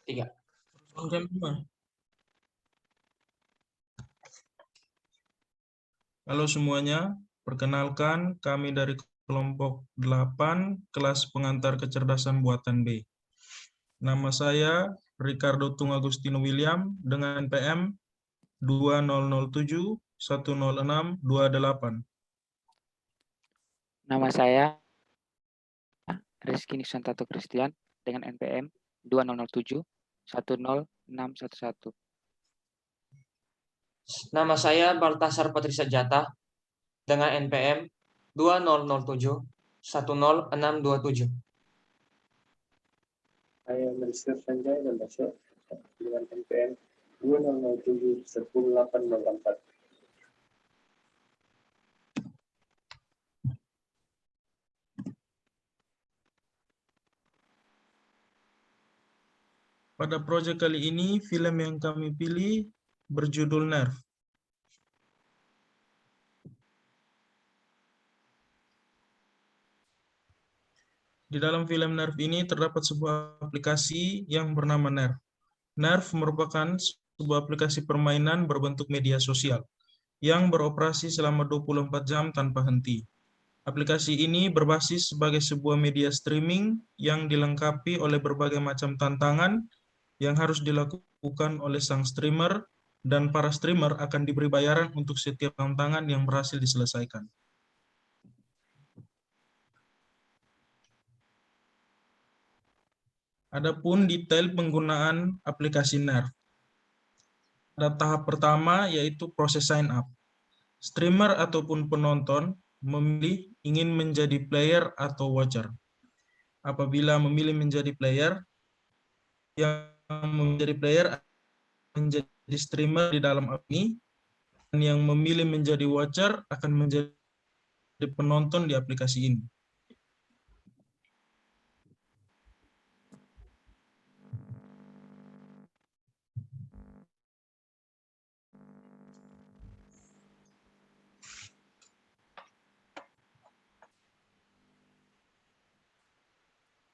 Tiga. Halo semuanya, perkenalkan kami dari kelompok 8 kelas pengantar kecerdasan buatan B. Nama saya Ricardo Tung Agustino William dengan NPM 2007 106 28. Nama saya Rizky Nisantato Christian dengan NPM 2007 10611. Nama saya Baltasar Patrisya Jata dengan NPM 2007 10627. Saya Melisa Sanjay dan Basyo dengan NPM 2007 10804. Pada proyek kali ini, film yang kami pilih berjudul Nerf. Di dalam film Nerf ini terdapat sebuah aplikasi yang bernama Nerf. Nerf merupakan sebuah aplikasi permainan berbentuk media sosial yang beroperasi selama 24 jam tanpa henti. Aplikasi ini berbasis sebagai sebuah media streaming yang dilengkapi oleh berbagai macam tantangan yang harus dilakukan oleh sang streamer, dan para streamer akan diberi bayaran untuk setiap tantangan yang berhasil diselesaikan. Adapun detail penggunaan aplikasi Nerf. Pada tahap pertama yaitu proses sign up. Streamer ataupun penonton memilih ingin menjadi player atau watcher. Apabila memilih menjadi player, yang menjadi player menjadi streamer di dalam app ini, dan yang memilih menjadi watcher akan menjadi penonton di aplikasi ini.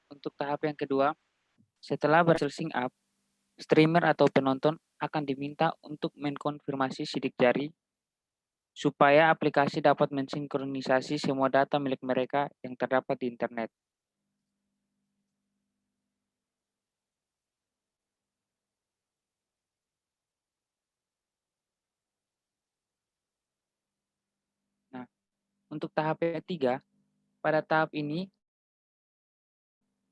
Untuk tahap yang kedua, setelah berhasil sync up, streamer atau penonton akan diminta untuk mengkonfirmasi sidik jari supaya aplikasi dapat mensinkronisasi semua data milik mereka yang terdapat di internet. Nah, untuk tahap ketiga, pada tahap ini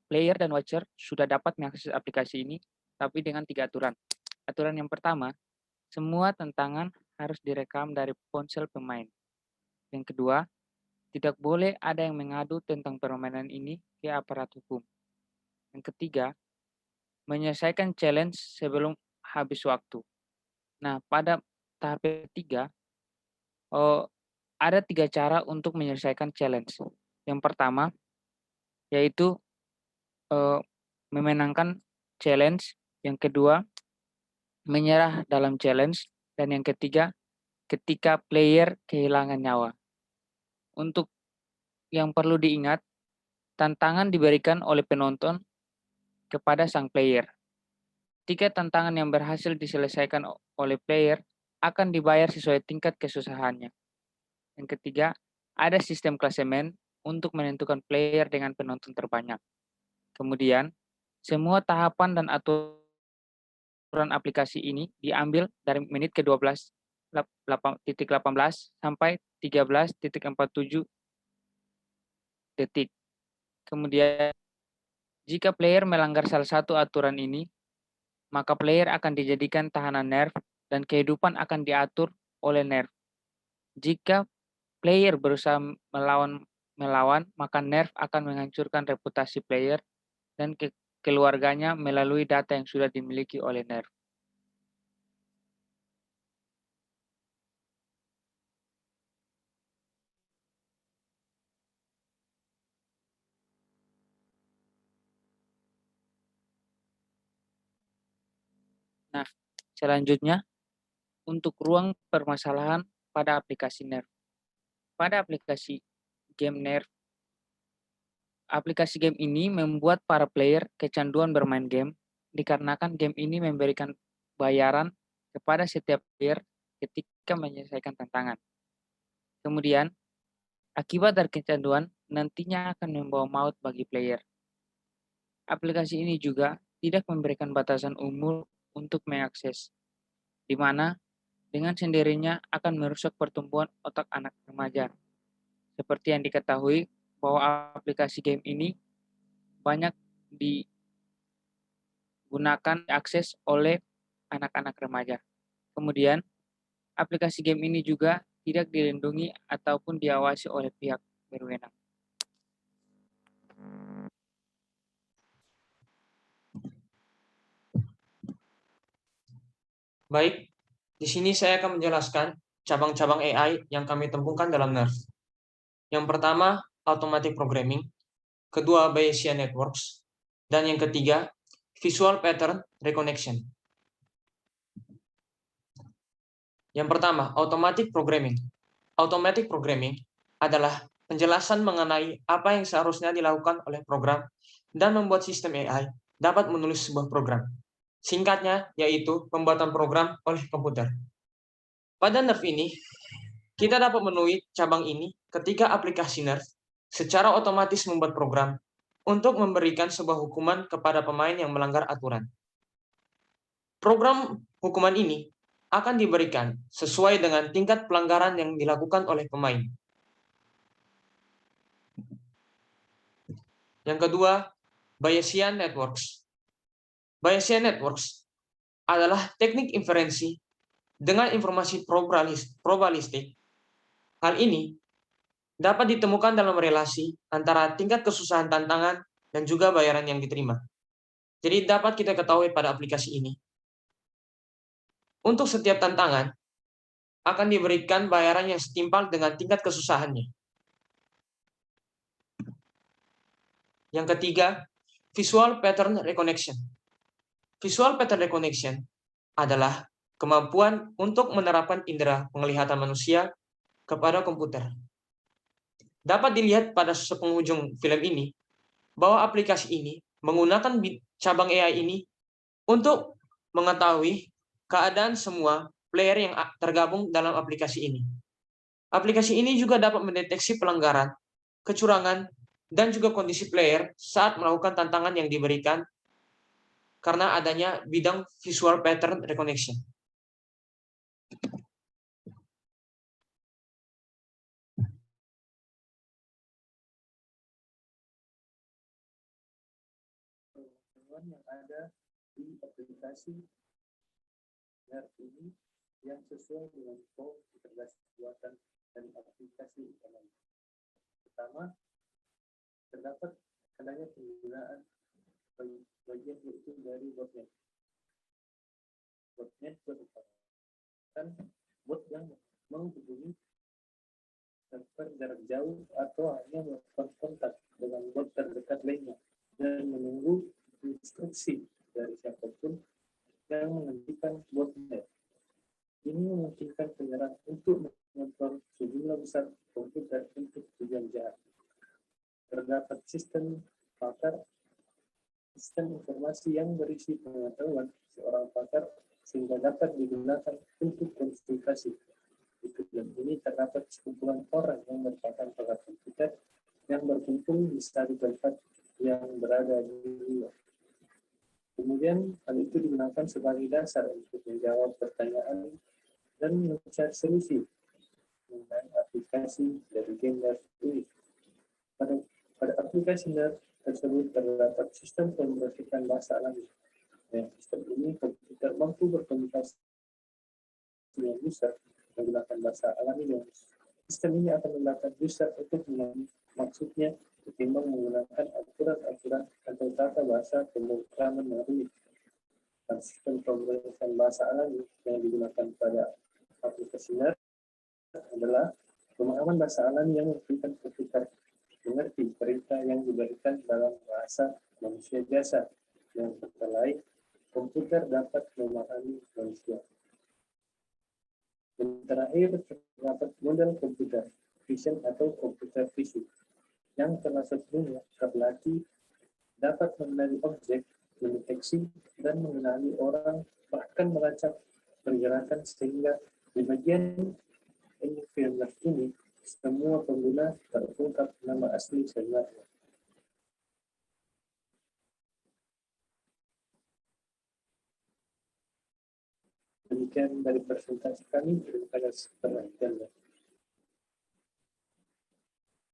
player dan watcher sudah dapat mengakses aplikasi ini, tapi dengan 3 aturan. Aturan yang pertama, semua tantangan harus direkam dari ponsel pemain. Yang kedua, tidak boleh ada yang mengadu tentang permainan ini ke aparat hukum. Yang ketiga, menyelesaikan challenge sebelum habis waktu. Nah, pada tahap ketiga, ada 3 cara untuk menyelesaikan challenge. Yang pertama, yaitu memenangkan challenge. Yang kedua, menyerah dalam challenge. Dan yang ketiga, ketika player kehilangan nyawa. Untuk yang perlu diingat, tantangan diberikan oleh penonton kepada sang player. 3 tantangan yang berhasil diselesaikan oleh player akan dibayar sesuai tingkat kesusahannya. Yang ketiga, ada sistem klasemen untuk menentukan player dengan penonton terbanyak. Kemudian, semua tahapan dan aturan aplikasi ini diambil dari menit ke-12 18 sampai 13.47 detik. Kemudian, jika player melanggar salah satu aturan ini, maka player akan dijadikan tahanan Nerf dan kehidupan akan diatur oleh Nerf. Jika player berusaha melawan, maka Nerf akan menghancurkan reputasi player dan keluarganya melalui data yang sudah dimiliki oleh Nerf. Nah, selanjutnya untuk ruang permasalahan pada aplikasi Nerf. Pada aplikasi game Nerf, aplikasi game ini membuat para player kecanduan bermain game dikarenakan game ini memberikan bayaran kepada setiap player ketika menyelesaikan tantangan. Kemudian, akibat dari kecanduan nantinya akan membawa maut bagi player. Aplikasi ini juga tidak memberikan batasan umur untuk mengakses, di mana dengan sendirinya akan merusak pertumbuhan otak anak remaja. Seperti yang diketahui bahwa aplikasi game ini banyak digunakan diakses oleh anak-anak remaja. Kemudian, aplikasi game ini juga tidak dilindungi ataupun diawasi oleh pihak berwenang. Baik, di sini saya akan menjelaskan cabang-cabang AI yang kami temukan dalam NERF. Yang pertama, automatic programming, kedua, Bayesian networks, dan yang ketiga, visual pattern recognition. Yang pertama, automatic programming. Automatic programming adalah penjelasan mengenai apa yang seharusnya dilakukan oleh program dan membuat sistem AI dapat menulis sebuah program. Singkatnya, yaitu pembuatan program oleh komputer. Pada NERF ini, kita dapat memenuhi cabang ini ketika aplikasi NERF secara otomatis membuat program untuk memberikan sebuah hukuman kepada pemain yang melanggar aturan. Program hukuman ini akan diberikan sesuai dengan tingkat pelanggaran yang dilakukan oleh pemain. Yang kedua, Bayesian networks. Bayesian networks adalah teknik inferensi dengan informasi probabilistik. Hal ini dapat ditemukan dalam relasi antara tingkat kesusahan tantangan dan juga bayaran yang diterima. Jadi dapat kita ketahui pada aplikasi ini, untuk setiap tantangan akan diberikan bayaran yang setimpal dengan tingkat kesusahannya. Yang ketiga, visual pattern recognition. Visual pattern recognition adalah kemampuan untuk menerapkan indera penglihatan manusia kepada komputer. Dapat dilihat pada sepenghujung film ini bahwa aplikasi ini menggunakan cabang AI ini untuk mengetahui keadaan semua player yang tergabung dalam aplikasi ini. Aplikasi ini juga dapat mendeteksi pelanggaran, kecurangan, dan juga kondisi player saat melakukan tantangan yang diberikan karena adanya bidang visual pattern recognition. Yang ada di aplikasi NERF ini yang sesuai dengan form integrasi buatan dan aplikasi ekonomi. Pertama, terdapat adanya penggunaan bagian yaitu dari botnet. Botnet merupakan bot yang menghubungi server jarak jauh atau hanya melakukan kontak dengan bot terdekat lainnya dan menunggu instruksi dari siapapun yang menghentikan botnet. Ini memungkinkan penyerang untuk mengontrol sejumlah besar komputer untuk tujuan jahat. Terdapat sistem pakar, sistem informasi yang berisi pengetahuan seorang pakar sehingga dapat digunakan untuk konsultasi. Di film ini terdapat sekumpulan orang yang merupakan pakar komputer yang berkumpul di satu tempat yang berada di luar. Kemudian hal itu digunakan sebagai dasar untuk menjawab pertanyaan dan mencari solusi dengan aplikasi dari game NERF ini. Pada aplikasi NERF tersebut terdapat sistem pemrosesan bahasa alami. Sistem ini komputer mampu berkomunikasi dengan user menggunakan bahasa alami dan sistem ini akan membantu user untuk memahami maksudnya ketimbang menggunakan aturan-aturan atau tata bahasa pemrograman yang rumit. Dan sistem pemrosesan bahasa alami yang digunakan pada aplikasi NERF adalah pemahaman bahasa alami yang memberikan komputer mengerti perintah yang diberikan dalam bahasa manusia biasa. Yang lain, komputer dapat memahami manusia. Dan terakhir, terdapat model komputer vision atau komputer fisik yang telah sebelumnya terlatih dapat mengenali objek mendeteksi dan mengenali orang, bahkan melacak pergerakan, sehingga di bagian ini film Nerf ini semua pengguna terungkap nama asli sebenarnya. Demikian dari presentasi kami. Terima kasih perhatiannya.